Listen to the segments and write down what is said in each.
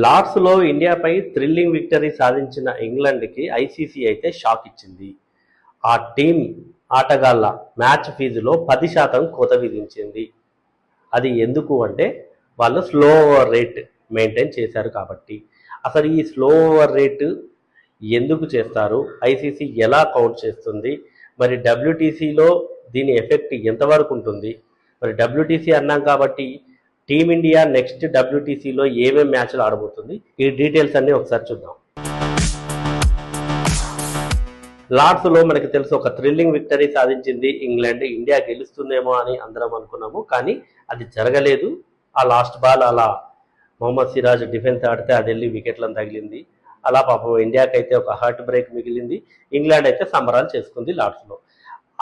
లార్డ్స్లో ఇండియాపై thrilling victory సాధించిన ఇంగ్లాండ్కి ICC అయితే shock ఇచ్చింది. ఆ టీం ఆటగాళ్ల మ్యాచ్ ఫీజులో 10% కోత విధించింది. అది ఎందుకు అంటే వాళ్ళు స్లో ఓవర్ రేట్ మెయింటైన్ చేశారు కాబట్టి. అసలు ఈ స్లో ఓవర్ రేటు ఎందుకు చేస్తారు, ఐసీసీ ఎలా కౌంట్ చేస్తుంది, మరి డబ్ల్యూటీసీలో దీని ఎఫెక్ట్ ఎంతవరకు ఉంటుంది, మరి డబ్ల్యూటీసీ అన్నాం కాబట్టి టీమిండియా నెక్స్ట్ డబ్ల్యూటీసీలో ఏమేమి మ్యాచ్లు ఆడబోతుంది, ఈ డీటెయిల్స్ అన్నీ ఒకసారి చూద్దాం. లార్డ్స్లో మనకి తెలుసు ఒక థ్రిల్లింగ్ విక్టరీ సాధించింది ఇంగ్లాండ్. ఇండియా గెలుస్తుందేమో అని అందరం అనుకున్నాము, కానీ అది జరగలేదు. ఆ లాస్ట్ బాల్ అలా మొహమ్మద్ సిరాజ్ డిఫెన్స్ ఆడితే అది వెళ్ళి వికెట్లను తగిలింది. అలా పాపం ఇండియాకి అయితే ఒక హార్ట్ బ్రేక్ మిగిలింది. ఇంగ్లాండ్ అయితే సంబరాలు చేసుకుంది లార్డ్స్లో.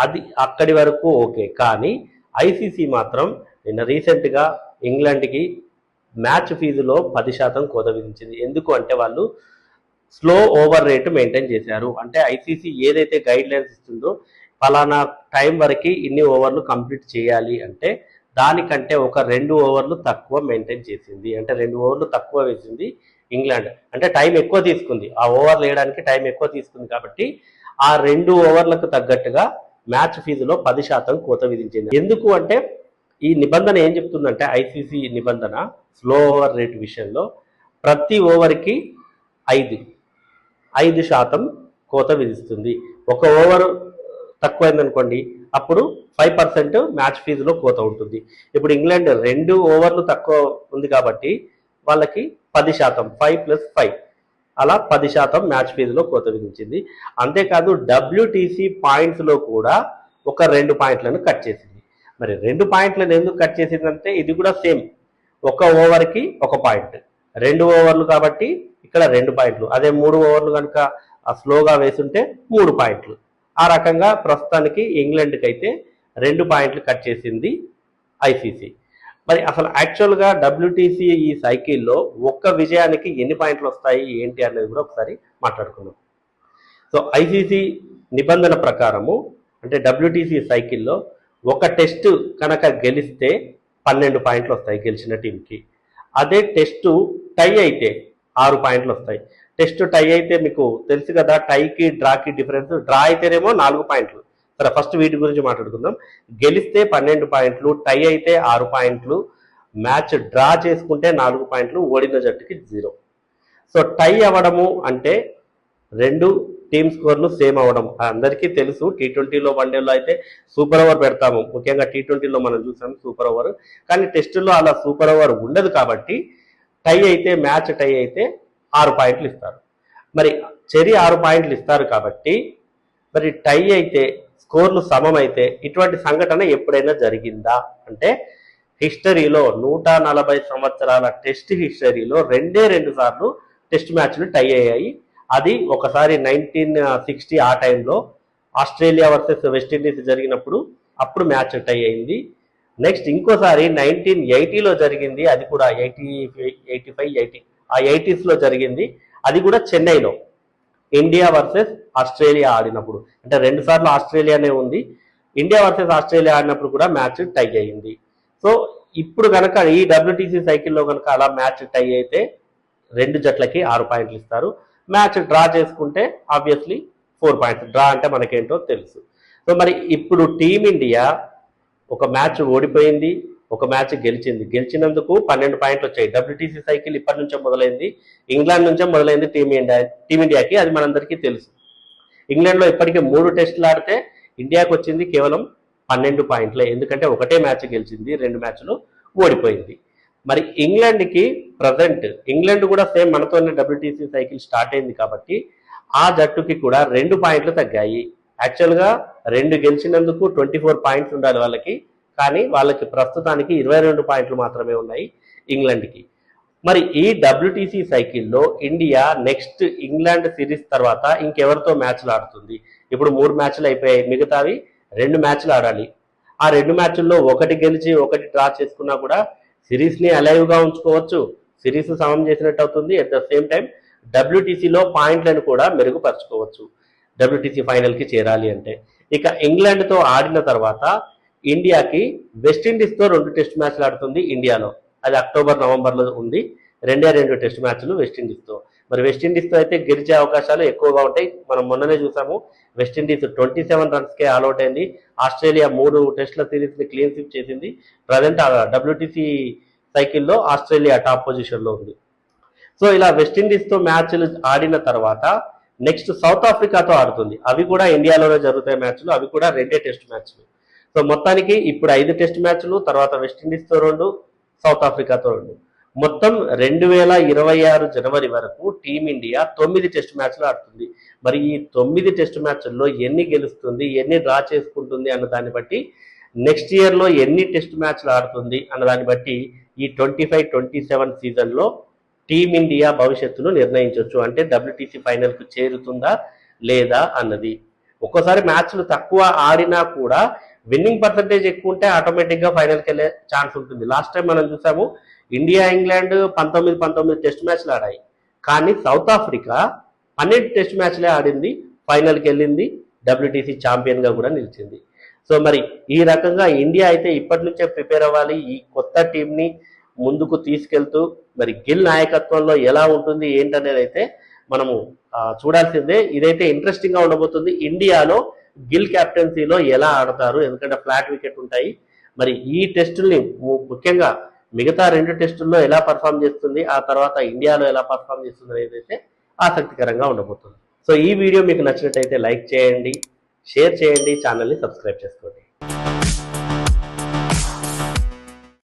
అది అక్కడి వరకు ఓకే. కానీ ఐసీసీ మాత్రం నిన్న రీసెంట్గా ఇంగ్లాండ్కి మ్యాచ్ ఫీజులో 10% కోత విధించింది. ఎందుకు అంటే వాళ్ళు స్లో ఓవర్ రేటు మెయింటైన్ చేశారు. అంటే ఐసీసీ ఏదైతే గైడ్ లైన్స్ ఇస్తుందో ఫలానా టైం వరకు ఇన్ని ఓవర్లు కంప్లీట్ చేయాలి అంటే దానికంటే ఒక 2 ఓవర్లు తక్కువ మెయింటైన్ చేసింది. అంటే 2 ఓవర్లు తక్కువ వేసింది ఇంగ్లాండ్. అంటే టైం ఎక్కువ తీసుకుంది, ఆ ఓవర్లు వేయడానికి టైం ఎక్కువ తీసుకుంది. కాబట్టి ఆ 2 ఓవర్లకు తగ్గట్టుగా మ్యాచ్ ఫీజులో 10% కోత విధించింది. ఎందుకు అంటే ఈ నిబంధన ఏం చెప్తుందంటే ఐసీసీ నిబంధన స్లో ఓవర్ రేట్ విషయంలో ప్రతి ఓవర్కి 5% కోత విధిస్తుంది. ఒక ఓవర్ తక్కువైందనుకోండి అప్పుడు 5% మ్యాచ్ ఫీజులో కోత ఉంటుంది. ఇప్పుడు ఇంగ్లాండ్ 2 ఓవర్లు తక్కువ ఉంది కాబట్టి వాళ్ళకి 10%, 5+5 అలా 10% మ్యాచ్ ఫీజులో కోత విధించింది. అంతేకాదు డబ్ల్యూటీసీ పాయింట్స్లో కూడా ఒక 2 పాయింట్లను కట్ చేసింది. మరి 2 పాయింట్లను ఎందుకు కట్ చేసిందంటే ఇది కూడా సేమ్, ఒక ఓవర్కి 1 పాయింట్, 2 ఓవర్లు కాబట్టి ఇక్కడ 2 పాయింట్లు. అదే 3 ఓవర్లు కనుక స్లోగా వేసుంటే 3 పాయింట్లు. ఆ రకంగా ప్రస్తుతానికి ఇంగ్లాండ్కి అయితే 2 పాయింట్లు కట్ చేసింది ఐసీసీ. మరి అసలు యాక్చువల్గా డబ్ల్యూటీసీ ఈ సైకిల్లో ఒక్క విజయానికి ఎన్ని పాయింట్లు వస్తాయి ఏంటి అనేది కూడా ఒకసారి మాట్లాడుకుందాం. సో ఐసీసీ నిబంధన ప్రకారము అంటే డబ్ల్యూటీసీ సైకిల్లో ఒక టెస్ట్ కనుక గెలిస్తే 12 పాయింట్లు వస్తాయి గెలిచిన టీంకి. అదే టెస్టు టై అయితే 6 పాయింట్లు వస్తాయి. టెస్ట్ టై అయితే మీకు తెలుసు కదా, టైకి డ్రాకి డిఫరెన్స్. డ్రా అయితేనేమో 4 పాయింట్లు. సరే ఫస్ట్ వీటి గురించి మాట్లాడుకుందాం. గెలిస్తే 12 పాయింట్లు, టై అయితే 6 పాయింట్లు, మ్యాచ్ డ్రా చేసుకుంటే 4 పాయింట్లు, ఓడిన జట్టుకి 0. సో టై అవ్వడము అంటే 2 టీమ్ స్కోర్లు సేమ్ అవ్వడం అందరికీ తెలుసు. టీ20లో వన్డేలో అయితే సూపర్ ఓవర్ పెడతాము, ముఖ్యంగా టీ20లో మనం చూసాము సూపర్ ఓవర్. కానీ టెస్టుల్లో అలా సూపర్ ఓవర్ ఉండదు కాబట్టి టై అయితే మ్యాచ్ టై అయితే 6 పాయింట్లు ఇస్తారు. మరి చెరి 6 పాయింట్లు ఇస్తారు కాబట్టి మరి టై అయితే స్కోర్లు సమమైతే ఇటువంటి సంఘటన ఎప్పుడైనా జరిగిందా అంటే హిస్టరీలో 140 సంవత్సరాల టెస్ట్ హిస్టరీలో 2 సార్లు టెస్ట్ మ్యాచ్లు టై అయ్యాయి. అది ఒకసారి 1960 ఆ టైంలో ఆస్ట్రేలియా వర్సెస్ వెస్టిండీస్ జరిగినప్పుడు అప్పుడు మ్యాచ్ టై అయింది. నెక్స్ట్ ఇంకోసారి 1980లో జరిగింది, అది కూడా 85, 80లో జరిగింది. అది కూడా చెన్నైలో ఇండియా వర్సెస్ ఆస్ట్రేలియా ఆడినప్పుడు. అంటే 2 సార్లు ఆస్ట్రేలియానే ఉంది. ఇండియా వర్సెస్ ఆస్ట్రేలియా ఆడినప్పుడు కూడా మ్యాచ్ టై అయింది. సో ఇప్పుడు కనుక ఈ డబ్ల్యూటీసీ సైకిల్లో కనుక అలా మ్యాచ్ టై అయితే 2 జట్లకి 6 పాయింట్లు ఇస్తారు. మ్యాచ్ డ్రా చేసుకుంటే ఆబ్వియస్లీ 4 పాయింట్స్. డ్రా అంటే మనకేంటో తెలుసు. సో మరి ఇప్పుడు టీమిండియా ఒక మ్యాచ్ ఓడిపోయింది, ఒక మ్యాచ్ గెలిచింది. గెలిచినందుకు 12 పాయింట్లు వచ్చాయి. డబ్ల్యూటీసీ సైకిల్ ఇప్పటి నుంచే మొదలైంది, ఇంగ్లాండ్ నుంచే మొదలైంది టీమిండియాకి. అది మనందరికీ తెలుసు. ఇంగ్లాండ్లో ఇప్పటికీ 3 టెస్టులు ఆడితే ఇండియాకి వచ్చింది కేవలం 12 పాయింట్లే. ఎందుకంటే ఒకటే మ్యాచ్ గెలిచింది, 2 మ్యాచ్లు ఓడిపోయింది. మరి ఇంగ్లాండ్కి ప్రజెంట్ ఇంగ్లాండ్ కూడా సేమ్ మనతోనే డబ్ల్యూటీసీ సైకిల్ స్టార్ట్ అయింది కాబట్టి ఆ జట్టుకి కూడా 2 పాయింట్లు తగ్గాయి. యాక్చువల్గా 2 గెలిచినందుకు 24 పాయింట్స్ ఉండాలి వాళ్ళకి, కానీ వాళ్ళకి ప్రస్తుతానికి 22 పాయింట్లు మాత్రమే ఉన్నాయి ఇంగ్లాండ్కి. మరి ఈ డబ్ల్యూటీసీ సైకిల్లో ఇండియా నెక్స్ట్ ఇంగ్లాండ్ సిరీస్ తర్వాత ఇంకెవరితో మ్యాచ్లు ఆడుతుంది? ఇప్పుడు 3 మ్యాచ్లు అయిపోయాయి, మిగతావి 2 మ్యాచ్లు ఆడాలి. ఆ 2 మ్యాచ్ల్లో ఒకటి గెలిచి ఒకటి డ్రా చేసుకున్నా కూడా సిరీస్ని అలైవ్గా ఉంచుకోవచ్చు, సిరీస్ సమం చేసినట్టు అవుతుంది. అట్ ద సేమ్ టైం డబ్ల్యూటీసీలో పాయింట్లను కూడా మెరుగుపరచుకోవచ్చు డబ్ల్యూటీసీ ఫైనల్కి చేరాలి అంటే. ఇక ఇంగ్లాండ్తో ఆడిన తర్వాత ఇండియాకి వెస్టిండీస్తో 2 టెస్ట్ మ్యాచ్లు ఆడుతుంది ఇండియాలో. అది అక్టోబర్ నవంబర్లో ఉంది. 2 టెస్ట్ మ్యాచ్లు వెస్టిండీస్తో. మరి వెస్టిండీస్తో అయితే గెలిచే అవకాశాలు ఎక్కువగా ఉంటాయి. మనం మొన్ననే చూసాము, వెస్టిండీస్ 27 రన్స్కే ఆల్అౌట్ అయింది. ఆస్ట్రేలియా 3 టెస్టుల సిరీస్ని క్లీన్ స్వీప్ చేసింది. ప్రజెంట్ WTC సైకిల్లో ఆస్ట్రేలియా టాప్ పొజిషన్లో ఉంది. సో ఇలా వెస్టిండీస్తో మ్యాచ్లు ఆడిన తర్వాత నెక్స్ట్ సౌత్ ఆఫ్రికాతో ఆడుతుంది. అవి కూడా ఇండియాలోనే జరుగుతాయి మ్యాచ్లు, అవి కూడా 2 టెస్ట్ మ్యాచ్లు. సో మొత్తానికి ఇప్పుడు 5 టెస్ట్ మ్యాచ్లు, తర్వాత వెస్టిండీస్తో 2, సౌత్ ఆఫ్రికాతో 2, మొత్తం 2026 జనవరి వరకు టీమిండియా 9 టెస్ట్ మ్యాచ్లు ఆడుతుంది. మరి ఈ 9 టెస్ట్ మ్యాచ్ల్లో ఎన్ని గెలుస్తుంది, ఎన్ని డ్రా చేసుకుంటుంది అన్న దాన్ని బట్టి, నెక్స్ట్ ఇయర్లో ఎన్ని టెస్ట్ మ్యాచ్లు ఆడుతుంది అన్న దాన్ని బట్టి ఈ 25-27 సీజన్లో టీమిండియా భవిష్యత్తును నిర్ణయించవచ్చు. అంటే WTC ఫైనల్కు చేరుతుందా లేదా అన్నది. ఒక్కోసారి మ్యాచ్లు తక్కువ ఆడినా కూడా విన్నింగ్ పర్సంటేజ్ ఎక్కువ ఉంటే ఆటోమేటిక్గా ఫైనల్కి వెళ్ళే ఛాన్స్ ఉంటుంది. లాస్ట్ టైం మనం చూసాము, ఇండియా ఇంగ్లాండ్ 19 టెస్ట్ మ్యాచ్లు ఆడాయి, కానీ సౌత్ ఆఫ్రికా 12 టెస్ట్ మ్యాచ్లే ఆడింది, ఫైనల్కి వెళ్ళింది, WTC ఛాంపియన్గా కూడా నిలిచింది. సో మరి ఈ రకంగా ఇండియా అయితే ఇప్పటి నుంచే ప్రిపేర్ అవ్వాలి. ఈ కొత్త టీంని ముందుకు తీసుకెళ్తూ మరి గిల్ నాయకత్వంలో ఎలా ఉంటుంది ఏంటనేది అయితే మనము చూడాల్సిందే. ఇదైతే ఇంట్రెస్టింగ్గా ఉండబోతుంది. ఇండియాలో గిల్ కెప్టెన్సీలో ఎలా ఆడతారు, ఎందుకంటే ఫ్లాట్ వికెట్ ఉంటాయి. మరి ఈ టెస్టుల్ని ముఖ్యంగా మిగతా 2 టెస్టుల్లో ఎలా పర్ఫామ్ చేస్తుంది, ఆ తర్వాత ఇండియాలో ఎలా పర్ఫామ్ చేస్తుంది అనేది అయితే ఆసక్తికరంగా ఉండబోతుంది. సో ఈ వీడియో మీకు నచ్చినట్టయితే లైక్ చేయండి, షేర్ చేయండి, ఛానల్ని సబ్స్క్రైబ్ చేసుకోండి.